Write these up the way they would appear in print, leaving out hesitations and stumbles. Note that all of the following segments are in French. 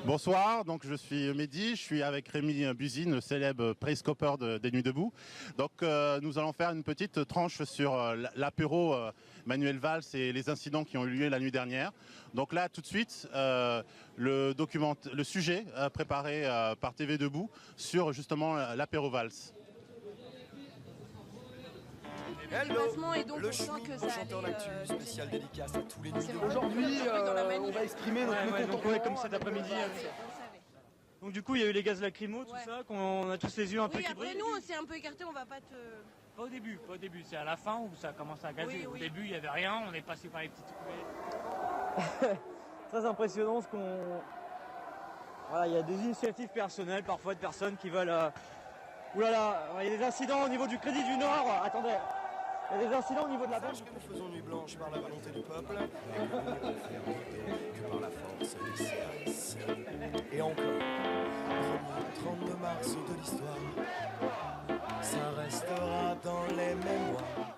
Bonsoir, donc je suis Mehdi, je suis avec Rémi Buzine, le célèbre périscopeur des Nuits Debout. Donc nous allons faire une petite tranche sur l'apéro Manuel Valls et les incidents qui ont eu lieu la nuit dernière. Donc là tout de suite, le sujet préparé par TV Debout sur justement l'apéro Valls. Et donc le on sent que ça chanteur d'actu, spécial dédicace à tous les nuits. Aujourd'hui, on va exprimer notre mécontentement. Comme cet après-midi. Donc du coup, il y a eu les gaz lacrymaux, tout ça, qu'on a tous les yeux un peu qui brillent. Après nous, on s'est un peu écarté, on va pas te... Pas au début, c'est à la fin où ça a commencé à gazer. Au début, il n'y avait rien, on est passé par les petites coulées. Très impressionnant ce qu'on... Voilà, il y a des initiatives personnelles, parfois de personnes qui veulent... Oulala, il y a des incidents au niveau du Crédit du Nord. Attendez, il y a des incidents au niveau de la banque. Sache que nous faisons nuit blanche par la volonté du peuple, et que nous ne pouvons faire douter que par la force des services. Et encore, premier 32 mars de l'histoire, ça restera dans les mémoires.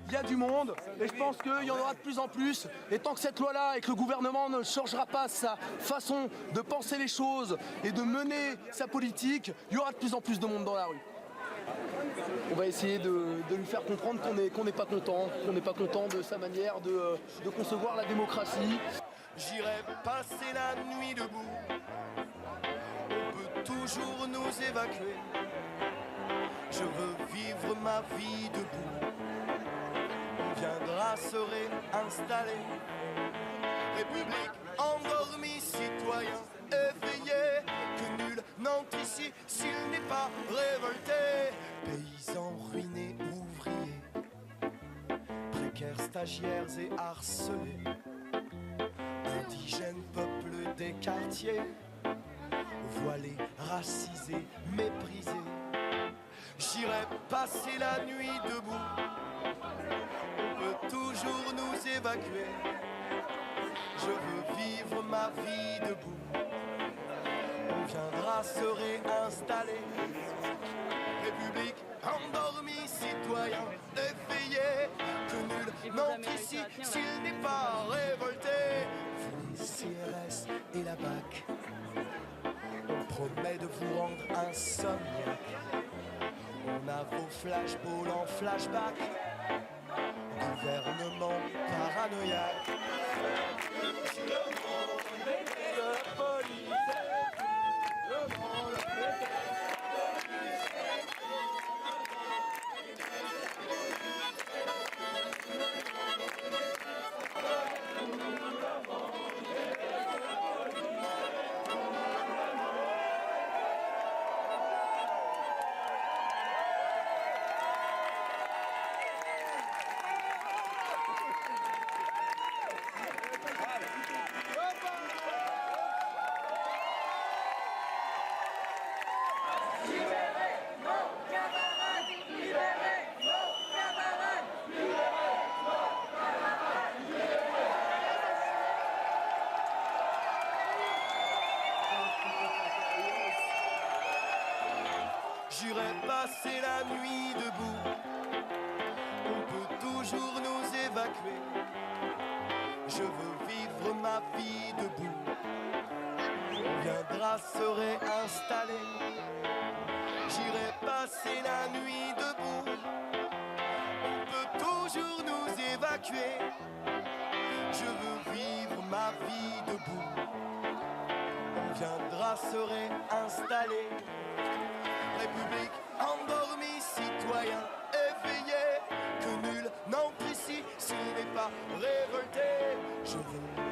Il y a du monde et je pense qu'il y en aura de plus en plus. Et tant que cette loi-là et que le gouvernement ne changera pas sa façon de penser les choses et de mener sa politique, il y aura de plus en plus de monde dans la rue. On va essayer de lui faire comprendre qu'on n'est pas content de sa manière de concevoir la démocratie. J'irai passer la nuit debout, on peut toujours nous évacuer. Je veux vivre ma vie debout, on viendra se réinstaller. République endormie, citoyen éveillé, que nul n'entre ici s'il n'est pas révolté. Paysans ruinés, ouvriers, précaires, stagiaires et harcelés, indigènes, peuple des quartiers, voilés, racisés, méprisés. J'irai passer la nuit debout, on peut toujours nous évacuer. Je veux vivre ma vie debout, on viendra se réinstaller. République endormie, citoyen éveillé, que nul n'entre ici s'il n'est pas révolté. Vous les CRS et la BAC, on promet de vous rendre insomniaque. On a vos flashballs en flashback, gouvernement paranoïaque. J'irai passer la nuit debout, on peut toujours nous évacuer. Je veux vivre ma vie debout, on viendra se réinstaller. J'irai passer la nuit debout, on peut toujours nous évacuer. Je veux vivre ma vie debout, on viendra se réinstaller. République endormie, citoyen éveillé, que nul n'entre ici s'il n'est pas révolté. Je veux